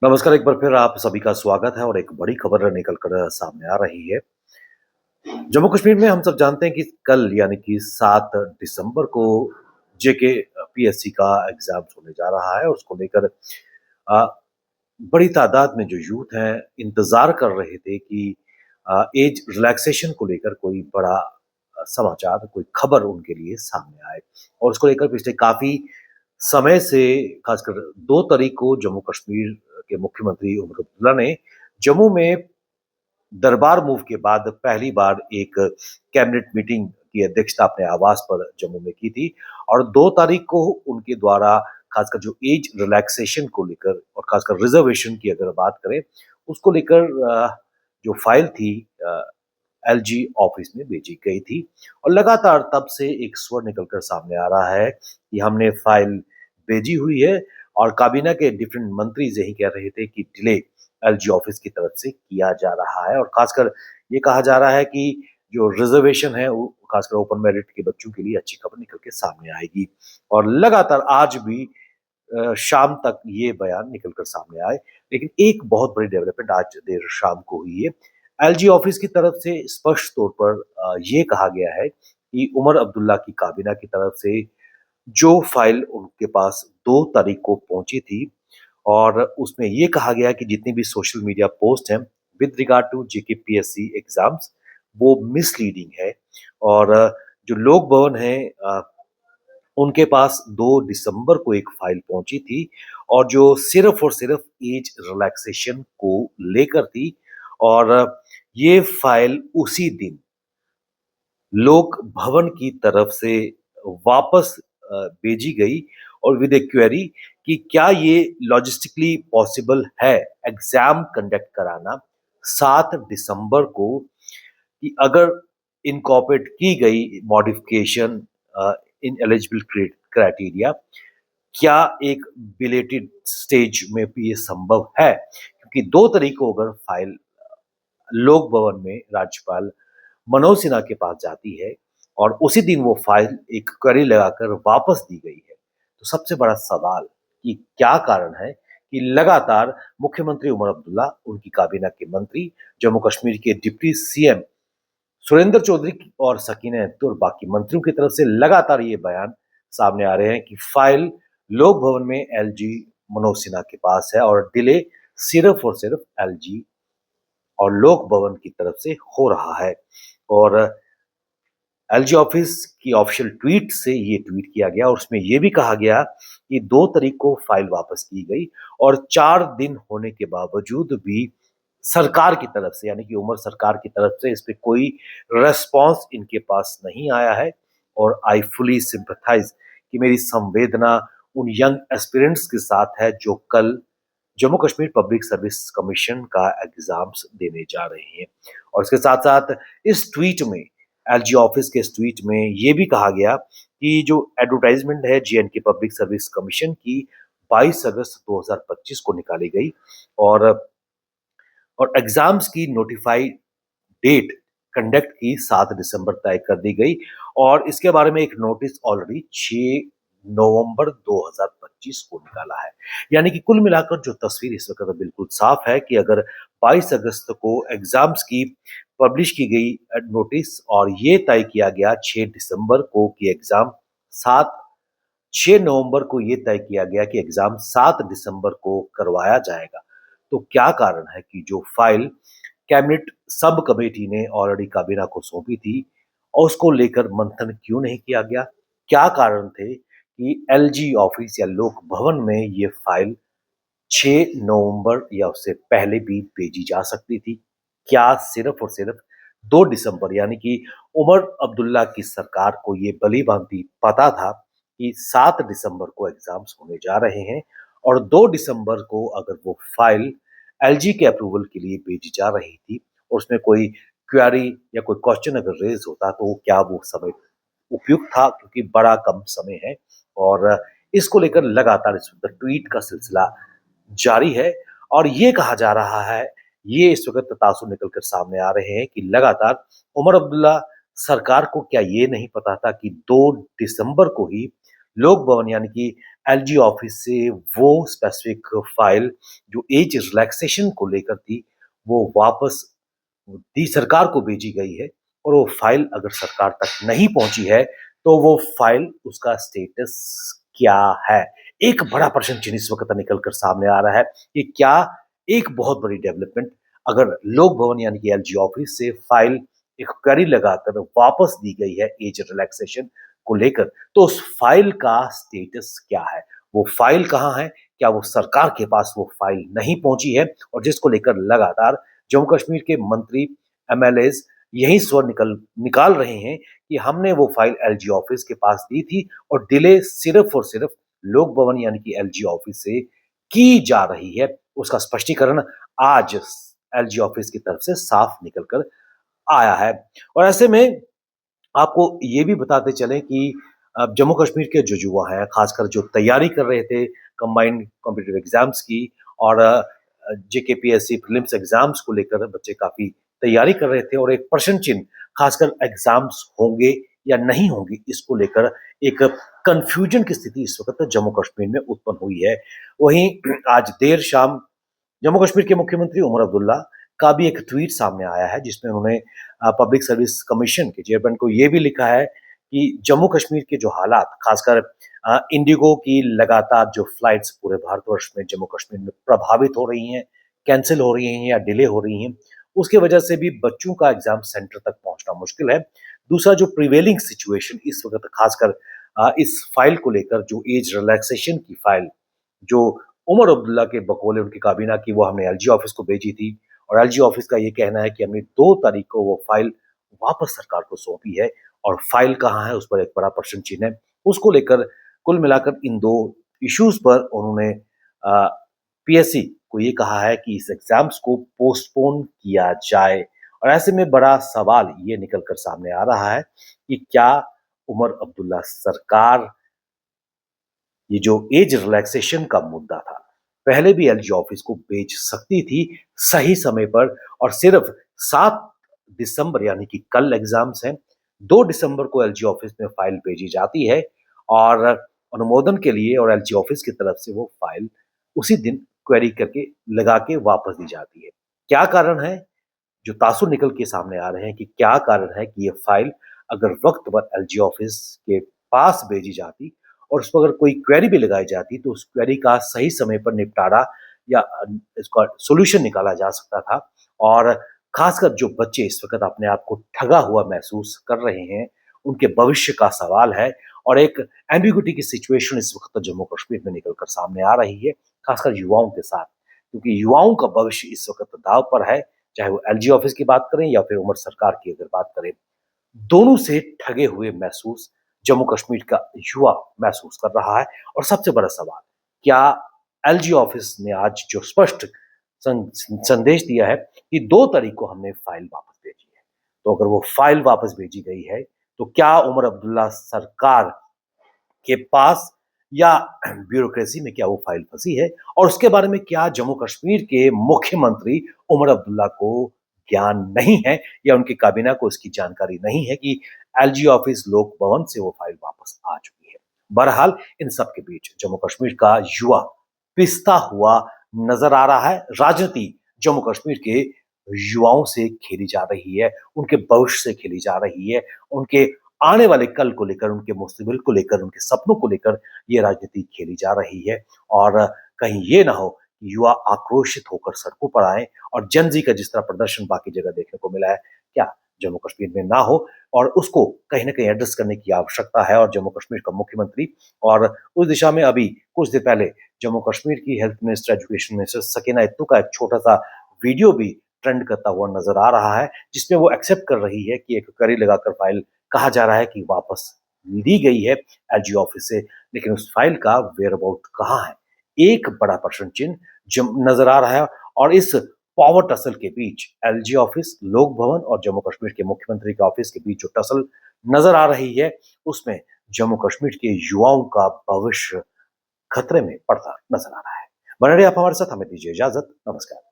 नमस्कार, एक बार फिर आप सभी का स्वागत है और एक बड़ी खबर निकल कर सामने आ रही है। जम्मू कश्मीर में हम सब जानते हैं कि कल यानी कि 7 दिसंबर को जेके पीएससी का एग्ज़ाम्स होने जा रहा है और उसको लेकर अ, बड़ी तादाद में जो यूथ हैं, इंतज़ार कर रहे थे कि एज रिलैक्सेशन को लेकर कोई बड़ा समाचार, कोई खबर उनके लिए सामने आए और उसको लेकर पिछले काफ़ी समय से खासकर 2 तारीख को जम्मू कश्मीर के मुख्यमंत्री उमर अब्दुल्ला ने जम्मू में दरबार मूव के बाद पहली बार एक कैबिनेट मीटिंग की अध्यक्षता अपने आवास पर जम्मू में की थी और 2 तारीख को उनके द्वारा खासकर जो एज रिलैक्सेशन को लेकर और खासकर रिजर्वेशन की अगर बात करें, उसको लेकर जो फाइल थी एलजी ऑफिस में भेजी गई थी और लगातार तब से एक स्वर निकलकर सामने आ रहा है कि हमने फाइल भेजी हुई है और काबीना के डिफरेंट मंत्री यही कह रहे थे कि डिले एलजी ऑफिस की तरफ से किया जा रहा है और खासकर ये कहा जा रहा है कि जो रिजर्वेशन है वो खासकर ओपन मेरिट के बच्चों के लिए अच्छी खबर निकल के सामने आएगी और लगातार आज भी शाम तक ये बयान निकल कर सामने आए। लेकिन एक बहुत बड़ी डेवलपमेंट आज देर शाम को हुई है। एलजी ऑफिस की तरफ से स्पष्ट तौर पर ये कहा गया है कि उमर अब्दुल्ला की काबीना की तरफ से जो फाइल उनके पास 2 तारीख को पहुंची थी और उसमें ये कहा गया कि जितनी भी सोशल मीडिया पोस्ट हैं with regard to JK PSC exams वो मिसलीडिंग है और जो लोक भवन है उनके पास 2 दिसंबर को एक फाइल पहुंची थी और जो सिर्फ और सिर्फ एज रिलैक्सेशन को लेकर थी और ये फाइल उसी दिन लोक भवन की तरफ से वापस भेजी गई और विद ए क्वेरी कि क्या ये लॉजिस्टिकली पॉसिबल है एग्जाम कंडक्ट कराना 7 दिसंबर को कि अगर इनकॉर्पोरेट की गई मॉडिफिकेशन इन एलिजिबल क्राइटेरिया क्या एक बिलेटेड स्टेज में भी ये संभव है क्योंकि 2 तारीख को अगर फाइल लोक भवन में राज्यपाल मनोज सिन्हा के पास जाती है और उसी दिन वो फाइल एक क्वेरी लगाकर वापस दी गई है। तो सबसे बड़ा सवाल कि क्या कारण है कि लगातार मुख्यमंत्री उमर अब्दुल्ला, उनकी काबीना के मंत्री, जम्मू कश्मीर के डिप्टी सीएम सुरेंद्र चौधरी और सकीना अख्तर और बाकी मंत्रियों की तरफ से लगातार ये बयान सामने आ रहे हैं कि फाइल लोक भवन में एलजी मनोज सिन्हा के पास है और डिले सिर्फ और सिर्फ एलजी और लोक भवन की तरफ से हो रहा है और एलजी ऑफिस की ऑफिशियल ट्वीट से ये ट्वीट किया गया और उसमें ये भी कहा गया कि 2 तारीख को फाइल वापस की गई और 4 दिन होने के बावजूद भी सरकार की तरफ से यानी कि उमर सरकार की तरफ से इस पे कोई रिस्पॉन्स इनके पास नहीं आया है और आई फुली सिंपैथाइज कि मेरी संवेदना उन यंग एस्पिरेंट्स के साथ है जो कल Jammu Kashmir public service commission का एग्जाम्स देने जा रहे हैं और इसके साथ साथ इस ट्वीट में एलजी ऑफिस के इस ट्वीट में ये भी कहा गया कि जो एडवर्टाइजमेंट है जेएनके पब्लिक सर्विस कमीशन की 22 अगस्त 2025 को निकाली गई और एग्जाम्स की नोटिफाइड डेट कंडक्ट की 7 दिसंबर तय कर दी गई और इसके बारे में एक नोटिस ऑलरेडी 6 नवंबर 2025 को निकाला है। यानी कि कुल मिलाकर जो तस्वीर इस वक्त बिल्कुल साफ है कि अगर 22 अगस्त को एग्जाम्स की पब्लिश की गई नोटिस और ये तय किया गया 6 दिसंबर को कि एग्जाम 7 6 नवंबर को ये तय किया गया कि एग्जाम 7 दिसंबर को करवाया जाएगा। तो क्या कारण है कि जो फाइल कैबिनेट सब कमेटी ने ऑलरेडी काबीना को सौंपी थी और उसको लेकर मंथन क्यों नहीं किया गया? क्या कारण थे कि एलजी ऑफिस या लोक भवन में ये फाइल 6 नवंबर या उससे पहले भी भेजी जा सकती थी? क्या सिर्फ और सिर्फ 2 दिसंबर यानी कि उमर अब्दुल्ला की सरकार को ये भली-भांति पता था कि 7 दिसंबर को एग्जाम्स होने जा रहे हैं और 2 दिसंबर को अगर वो फाइल एलजी के अप्रूवल के लिए भेजी जा रही थी और उसमें कोई क्वेरी या कोई क्वेश्चन अगर रेज होता तो क्या वो समय उपयुक्त था क्योंकि बड़ा कम समय है और इसको लेकर लगातार इस वक्त ट्वीट का सिलसिला जारी है और ये कहा जा रहा है, ये इस वक्त तासुर निकल कर सामने आ रहे हैं कि लगातार उमर अब्दुल्ला सरकार को क्या ये नहीं पता था कि 2 दिसंबर को ही लोक भवन यानी कि एलजी ऑफिस से वो स्पेसिफिक फाइल जो एज रिलैक्सेशन को लेकर थी, वो वापस दी सरकार को भेजी गई है और वो फाइल अगर सरकार तक नहीं पहुंची है, तो वो फाइल उसका स्टेटस क्या है? एक बड़ा प्रश्न चिन्ह इस वक़्त निकल कर सामने आ रहा है कि क्या एक बहुत बड़ी डेवलपमेंट अगर लोक भवन यानी कि एलजी ऑफिस से फाइल एक क्वेरी लगाकर वापस दी गई है एज रिलैक्सेशन को लेकर, तो उस फाइल का स्टेटस क्या है? वो फाइल कहाँ है? क्या वो सरकार के पास वो फाइल नहीं पहुंची है? और जिसको लेकर लगातार जम्मू कश्मीर के मंत्री, एमएलएज यही स्वर निकाल रहे हैं कि हमने वो फाइल एलजी ऑफिस के पास दी थी और डिले सिर्फ और सिर्फ लोक भवन यानी कि एलजी ऑफिस से की जा रही है। उसका स्पष्टीकरण आज एलजी ऑफिस की तरफ से साफ निकल कर आया है। और ऐसे में आपको ये भी बताते चलें कि जम्मू कश्मीर के जो युवा हैं, खासकर जो तैयारी कर रहे थे कंबाइंड कॉम्पिटिटिव एग्जाम्स की और जेकेपीएससी प्रीलिम्स एग्जाम्स को लेकर बच्चे काफी तैयारी कर रहे थे और एक प्रश्न चिन्ह खासकर एग्जाम्स होंगे या नहीं होंगे इसको लेकर एक कंफ्यूजन की स्थिति इस वक्त जम्मू कश्मीर में उत्पन्न हुई है। वहीं आज देर शाम जम्मू कश्मीर के मुख्यमंत्री उमर अब्दुल्ला का भी एक ट्वीट सामने आया है जिसमें उन्होंने पब्लिक सर्विस कमीशन के चेयरमैन को ये भी लिखा है कि जम्मू कश्मीर के जो हालात खासकर इंडिगो की लगातार जो फ्लाइट्स पूरे भारतवर्ष में जम्मू कश्मीर में प्रभावित हो रही हैं, कैंसिल हो रही हैं या डिले हो रही हैं, उसके वजह से भी बच्चों का एग्जाम सेंटर तक पहुंचना मुश्किल है। दूसरा जो प्रिवेलिंग सिचुएशन इस वक्त खासकर इस फाइल को लेकर जो एज रिलैक्सेशन की फाइल जो उमर अब्दुल्ला के बकौले उनकी काबीना की वो हमने एलजी ऑफिस को भेजी थी और एलजी ऑफिस का ये कहना है कि हमने 2 तारीख को वो फाइल वापस सरकार को सौंपी है और फाइल कहाँ है उस पर एक बड़ा प्रश्न चिन्ह है। उसको लेकर कुल मिलाकर इन 2 इश्यूज पर उन्होंने पीएससी को ये कहा है कि इस एग्जाम्स को पोस्टपोन किया जाए और ऐसे में बड़ा सवाल ये निकल कर सामने आ रहा है कि क्या उमर अब्दुल्ला सरकार ये जो एज रिलैक्सेशन का मुद्दा था, पहले भी एलजी ऑफिस को भेज सकती थी सही समय पर और सिर्फ 7 दिसंबर यानी कि कल एग्जाम्स हैं, 2 दिसंबर को एलजी ऑफिस में फाइल भेजी जाती है और अनुमोदन के लिए और एलजी ऑफिस की तरफ से वो फाइल उसी दिन क्वेरी करके लगा के वापस दी जाती है। क्या कारण है? जो तासुर निकल के सामने आ रहे हैं कि क्या कारण है कि ये फाइल अगर वक्त पर एलजी ऑफिस के पास भेजी जाती और उस पर अगर कोई क्वेरी भी लगाई जाती तो उस क्वेरी का सही समय पर निपटारा या इसका सॉल्यूशन निकाला जा सकता था और खासकर जो बच्चे इस वक्त अपने आप को ठगा हुआ महसूस कर रहे हैं उनके भविष्य का सवाल है और एक एम्बिग्युइटी की सिचुएशन इस वक्त जम्मू कश्मीर में निकलकर सामने आ रही है खासकर युवाओं के साथ क्योंकि युवाओं का भविष्य इस वक्त दाव पर है चाहे वो एलजी ऑफिस की बात करें या फिर उमर सरकार की अगर बात करें, दोनों से ठगे हुए महसूस जम्मू कश्मीर का युवा महसूस कर रहा है और सबसे बड़ा सवाल, क्या एलजी ऑफिस ने आज जो स्पष्ट संदेश दिया है कि 2 तारीख को हमने फाइल वापस भेजी है। तो अगर वो फाइल वापस भेजी गई है, तो क्या उमर अब्दुल्ला सरकार के पास या ब्यूरोक्रेसी में क्या वो फाइल फंसी है और उसके बारे में क्या जम्मू कश्मीर के मुख्यमंत्री उमर अब्दुल्ला को ज्ञान नहीं है या उनकी काबीना को इसकी जानकारी नहीं है कि एलजी ऑफिस लोक भवन से वो फाइल वापस आ चुकी है। बहरहाल इन सब के बीच जम्मू कश्मीर का युवा पिसता हुआ नजर आ रहा है। राजनीति जम्मू कश्मीर के युवाओं से खेली जा रही है, उनके भविष्य से खेली जा रही है, उनके आने वाले कल को लेकर, उनके मुस्तकबिल को लेकर, उनके सपनों को लेकर ये राजनीति खेली जा रही है और कहीं ये ना हो कि युवा आक्रोशित होकर सड़कों पर आए और जेन ज़ी का जिस तरह प्रदर्शन बाकी जगह देखने को मिला है, क्या जम्मू कश्मीर में ना हो और उसको कहीं न कहीं एड्रेस करने की आवश्यकता है और जम्मू कश्मीर का मुख्यमंत्री और उस दिशा में अभी कुछ देर पहले जम्मू कश्मीर की health minister, education minister Sakina Itoo का एक छोटा-सा वीडियो भी ट्रेंड करता हुआ नज़र आ रहा है, जिसमें वो एक्सेप्ट कर रही है कि एक क्वेरी लगाकर फाइल कहा जा रहा है कि वापस ली गई है एलजी ऑफिस से, लेकिन उस फाइल का वेयर अबाउट कहाँ है? एक बड़ा प्रश्न चिन्ह नजर आ रहा है और इस पावर टसल के बीच एलजी ऑफिस, लोक भवन और जम्मू कश्मीर के मुख्यमंत्री के ऑफिस के बीच जो टसल नजर आ रही है, उसमें जम्मू कश्मीर के युवाओं का भविष्य खतरे में पड़ता नजर आ रहा है। बने रहिए आप हमारे साथ, हमें दीजिए इजाजत। नमस्कार।